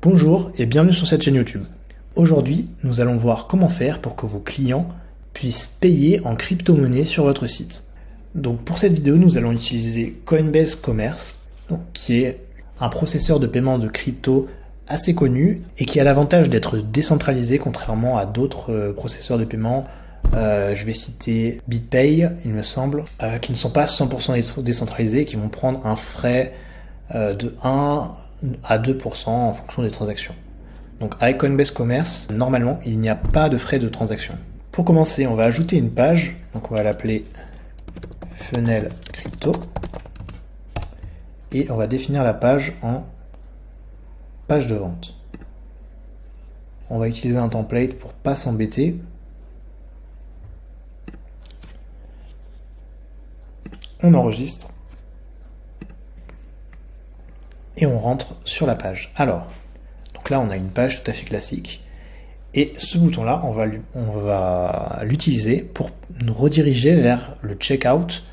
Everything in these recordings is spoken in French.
Bonjour et bienvenue sur cette chaîne YouTube. Aujourd'hui, nous allons voir comment faire pour que vos clients puissent payer en crypto-monnaie sur votre site. Donc pour cette vidéo, nous allons utiliser Coinbase Commerce, qui est un processeur de paiement de crypto assez connu et qui a l'avantage d'être décentralisé contrairement à d'autres processeurs de paiement. Je vais citer BitPay, il me semble, qui ne sont pas 100% décentralisés, qui vont prendre un frais de 1 à 2% en fonction des transactions. Donc avec Coinbase Commerce, normalement, il n'y a pas de frais de transaction. Pour commencer, on va ajouter une page, donc on va l'appeler Funnel Crypto, et on va définir la page en page de vente. On va utiliser un template pour pas s'embêter. On enregistre et on rentre sur la page. Alors, donc là on a une page tout à fait classique et ce bouton là on va l'utiliser pour nous rediriger vers le checkout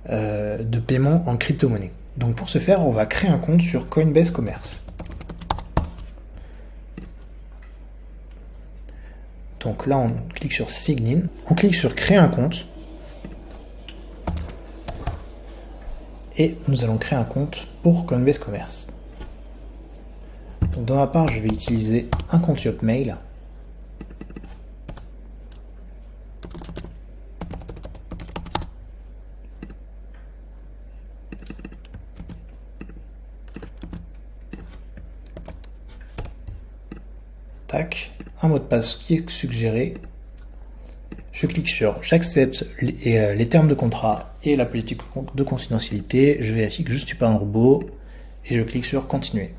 de paiement en crypto-monnaie. Donc pour ce faire, on va créer un compte sur Coinbase Commerce. Donc là on clique sur Sign In, on clique sur créer un compte. Et nous allons créer un compte pour Coinbase Commerce. Donc dans ma part, je vais utiliser un compte Hotmail. Tac, un mot de passe qui est suggéré. Je clique sur j'accepte les termes de contrat et la politique de confidentialité. Je vérifie que je ne suis pas un robot et je clique sur continuer.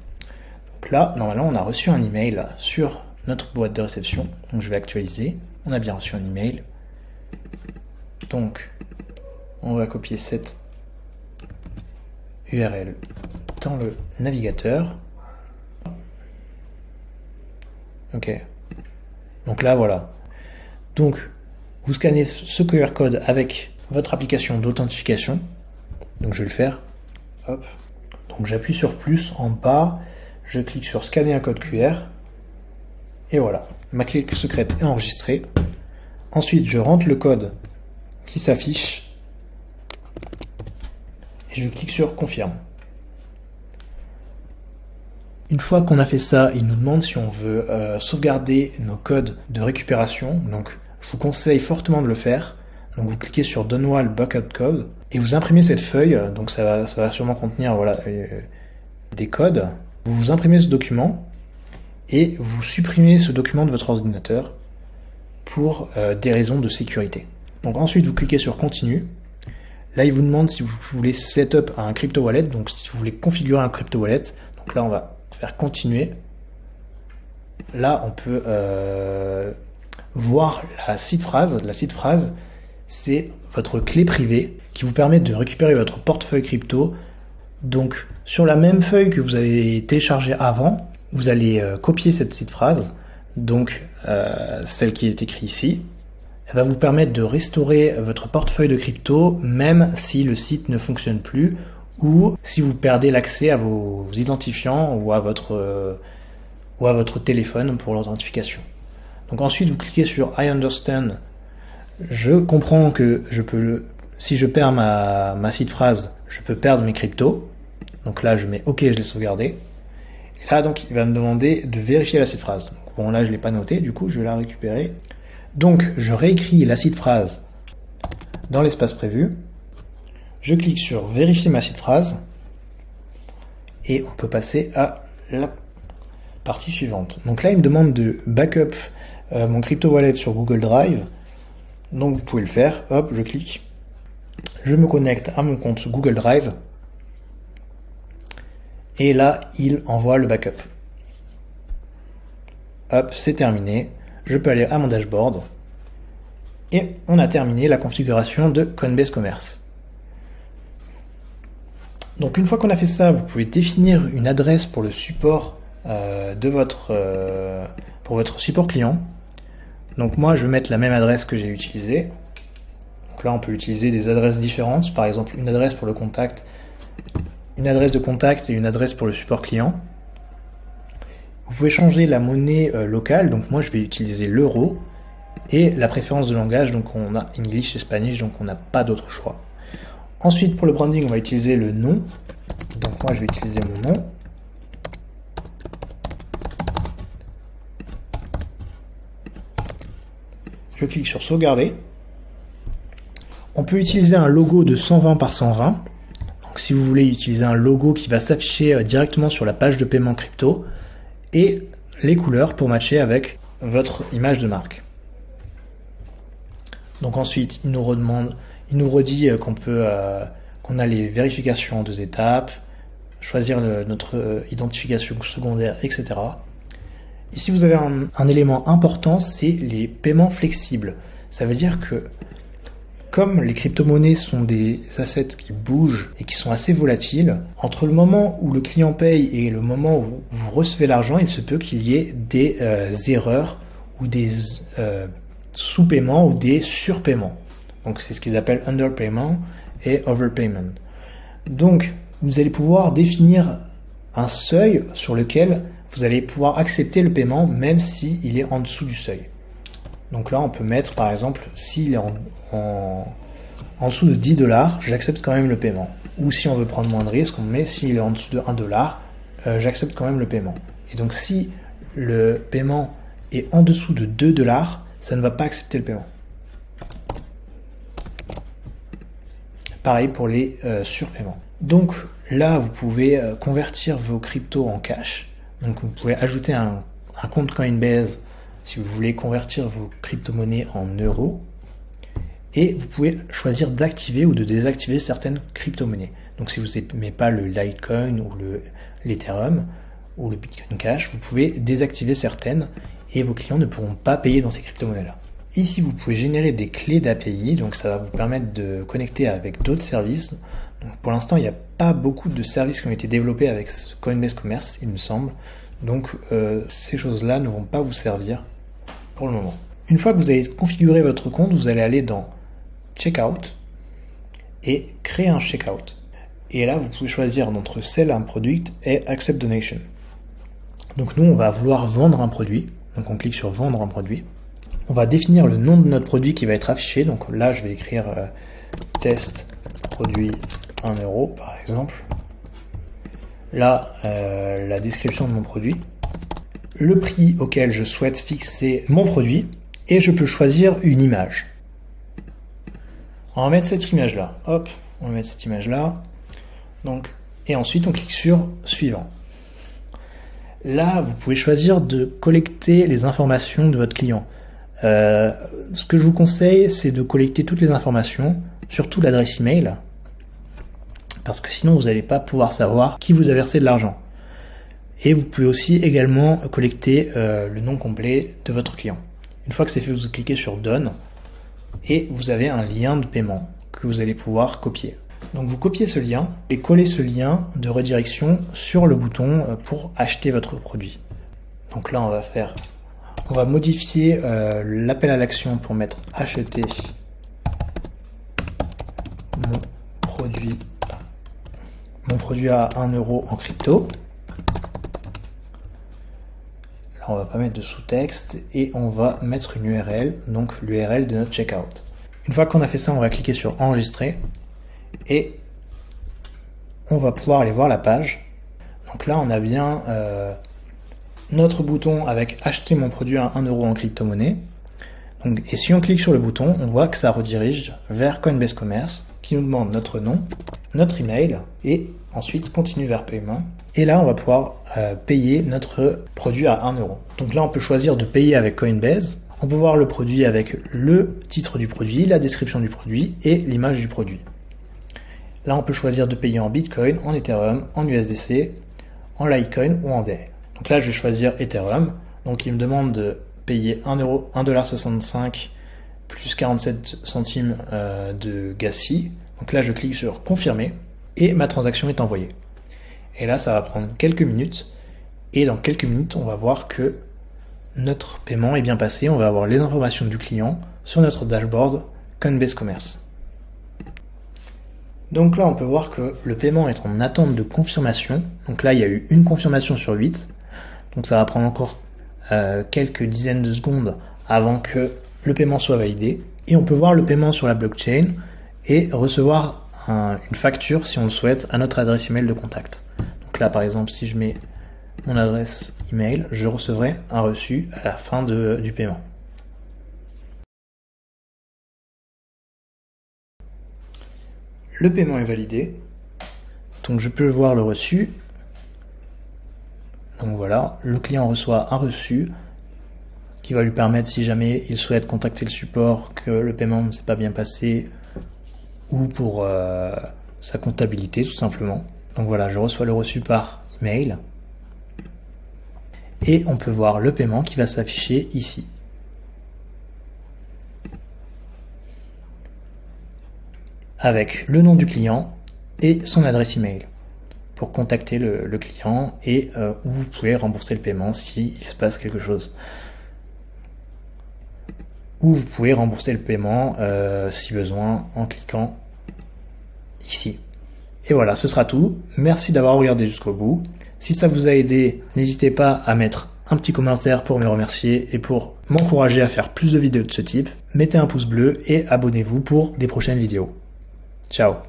Donc là, normalement, on a reçu un email sur notre boîte de réception. Donc je vais actualiser. On a bien reçu un email. Donc on va copier cette URL dans le navigateur. Ok. Donc là, voilà. Donc vous scannez ce QR code avec votre application d'authentification. Donc je vais le faire. Hop. Donc j'appuie sur plus en bas. Je clique sur scanner un code QR. Et voilà. Ma clé secrète est enregistrée. Ensuite, je rentre le code qui s'affiche. Et je clique sur confirme. Une fois qu'on a fait ça, il nous demande si on veut sauvegarder nos codes de récupération. Donc je vous conseille fortement de le faire. Donc vous cliquez sur Donne-moi le backup code et vous imprimez cette feuille. Donc ça va sûrement contenir des codes. Vous imprimez ce document et vous supprimez ce document de votre ordinateur pour des raisons de sécurité. Donc ensuite vous cliquez sur Continue. Là il vous demande si vous voulez setup un crypto wallet. Donc si vous voulez configurer un crypto wallet. Donc là on va faire Continuer. Là on peut voir la seed phrase. La seed phrase, c'est votre clé privée qui vous permet de récupérer votre portefeuille crypto. Donc, sur la même feuille que vous avez téléchargée avant, vous allez copier cette seed phrase. Donc, celle qui est écrite ici. Elle va vous permettre de restaurer votre portefeuille de crypto, même si le site ne fonctionne plus ou si vous perdez l'accès à vos identifiants ou à votre téléphone pour l'authentification. Donc ensuite, vous cliquez sur I understand. Je comprends que si je perds ma seed phrase, je peux perdre mes cryptos. Donc là, je mets OK, je l'ai sauvegardé. Et là, donc, il va me demander de vérifier la seed phrase. Donc, bon, là, je l'ai pas noté, du coup, je vais la récupérer. Donc, je réécris la seed phrase dans l'espace prévu. Je clique sur vérifier ma seed phrase. Et on peut passer à la partie suivante. Donc là, il me demande de backup mon crypto wallet sur Google Drive. Donc vous pouvez le faire. Hop, je clique. Je me connecte à mon compte Google Drive. Et là, il envoie le backup. Hop, c'est terminé. Je peux aller à mon dashboard. Et on a terminé la configuration de Coinbase Commerce. Donc une fois qu'on a fait ça, vous pouvez définir une adresse pour le support pour votre support client. Donc moi je vais mettre la même adresse que j'ai utilisée. Donc là on peut utiliser des adresses différentes, par exemple une adresse pour le contact, une adresse de contact et une adresse pour le support client. Vous pouvez changer la monnaie locale, donc moi je vais utiliser l'euro, et la préférence de langage, donc on a English et Spanish, donc on n'a pas d'autre choix. Ensuite, pour le branding, on va utiliser le nom, donc moi je vais utiliser mon nom. Je clique sur sauvegarder. On peut utiliser un logo de 120 par 120. Donc si vous voulez utiliser un logo qui va s'afficher directement sur la page de paiement crypto, et les couleurs pour matcher avec votre image de marque. Donc ensuite, il nous redit qu'on a les vérifications en 2 étapes, choisir notre identification secondaire, etc. Ici, vous avez un élément important, c'est les paiements flexibles. Ça veut dire que comme les crypto-monnaies sont des assets qui bougent et qui sont assez volatiles, entre le moment où le client paye et le moment où vous recevez l'argent, il se peut qu'il y ait des erreurs ou des sous-paiements ou des surpaiements. Donc c'est ce qu'ils appellent underpayment et overpayment. Donc vous allez pouvoir définir un seuil sur lequel vous allez pouvoir accepter le paiement même s'il est en dessous du seuil. Donc là, on peut mettre, par exemple, s'il est en dessous de 10 $, j'accepte quand même le paiement. Ou si on veut prendre moins de risques, on met s'il est en dessous de 1 $, j'accepte quand même le paiement. Et donc, si le paiement est en dessous de 2 $, ça ne va pas accepter le paiement. Pareil pour les surpaiements. Donc là, vous pouvez convertir vos cryptos en cash. Donc vous pouvez ajouter un compte Coinbase si vous voulez convertir vos crypto-monnaies en euros, et vous pouvez choisir d'activer ou de désactiver certaines crypto-monnaies. Donc si vous n'aimez pas le Litecoin ou l'Ethereum ou le Bitcoin Cash, vous pouvez désactiver certaines et vos clients ne pourront pas payer dans ces crypto-monnaies-là. Ici, vous pouvez générer des clés d'API, donc ça va vous permettre de connecter avec d'autres services. Donc pour l'instant, il n'y a pas beaucoup de services qui ont été développés avec Coinbase Commerce, il me semble. Donc ces choses-là ne vont pas vous servir pour le moment. Une fois que vous avez configuré votre compte, vous allez aller dans Checkout et créer un checkout. Et là, vous pouvez choisir entre Sell un Product et Accept Donation. Donc nous, on va vouloir vendre un produit. Donc on clique sur Vendre un produit. On va définir le nom de notre produit qui va être affiché. Donc là, je vais écrire test produit 1 € par exemple. Là, la description de mon produit. Le prix auquel je souhaite fixer mon produit. Et je peux choisir une image. On va mettre cette image-là. Hop, on va mettre cette image-là. Donc, et ensuite, on clique sur Suivant. Là, vous pouvez choisir de collecter les informations de votre client. Ce que je vous conseille, c'est de collecter toutes les informations, surtout l'adresse email, parce que sinon, vous n'allez pas pouvoir savoir qui vous a versé de l'argent. Et vous pouvez aussi également collecter le nom complet de votre client. Une fois que c'est fait, vous cliquez sur Done et vous avez un lien de paiement que vous allez pouvoir copier. Donc vous copiez ce lien et collez ce lien de redirection sur le bouton pour acheter votre produit. Donc là, on va modifier l'appel à l'action pour mettre acheter mon produit à 1 € en crypto. On va pas mettre de sous-texte et on va mettre une URL, donc l'URL de notre checkout. Une fois qu'on a fait ça, on va cliquer sur enregistrer et on va pouvoir aller voir la page. Donc là, on a bien notre bouton avec acheter mon produit à 1 € en crypto-monnaie. Et si on clique sur le bouton, on voit que ça redirige vers Coinbase Commerce qui nous demande notre nom, notre email et ensuite continue vers paiement. Et là, on va pouvoir payer notre produit à 1 €. Donc là, on peut choisir de payer avec Coinbase. On peut voir le produit avec le titre du produit, la description du produit et l'image du produit. Là, on peut choisir de payer en Bitcoin, en Ethereum, en USDC, en Litecoin ou en DAI. Donc là, je vais choisir Ethereum. Donc il me demande de payer 1,65 $ plus 47 centimes de gas fee. Donc là, je clique sur confirmer et ma transaction est envoyée. Et là, ça va prendre quelques minutes. Et dans quelques minutes, on va voir que notre paiement est bien passé. On va avoir les informations du client sur notre dashboard Coinbase Commerce. Donc là, on peut voir que le paiement est en attente de confirmation. Donc là, il y a eu une confirmation sur 8. Donc ça va prendre encore quelques dizaines de secondes avant que le paiement soit validé. Et on peut voir le paiement sur la blockchain et recevoir une facture, si on le souhaite, à notre adresse email de contact. Donc là, par exemple, si je mets mon adresse email, je recevrai un reçu à la fin du paiement. Le paiement est validé, donc je peux voir le reçu. Donc voilà, le client reçoit un reçu qui va lui permettre, si jamais il souhaite contacter le support, que le paiement ne s'est pas bien passé, ou pour sa comptabilité tout simplement. Donc voilà, je reçois le reçu par email et on peut voir le paiement qui va s'afficher ici. Avec le nom du client et son adresse email pour contacter le client et où vous pouvez rembourser le paiement s'il se passe quelque chose. Ou vous pouvez rembourser le paiement si besoin en cliquant ici. Et voilà, ce sera tout. Merci d'avoir regardé jusqu'au bout. Si ça vous a aidé, n'hésitez pas à mettre un petit commentaire pour me remercier et pour m'encourager à faire plus de vidéos de ce type. Mettez un pouce bleu et abonnez-vous pour des prochaines vidéos. Ciao!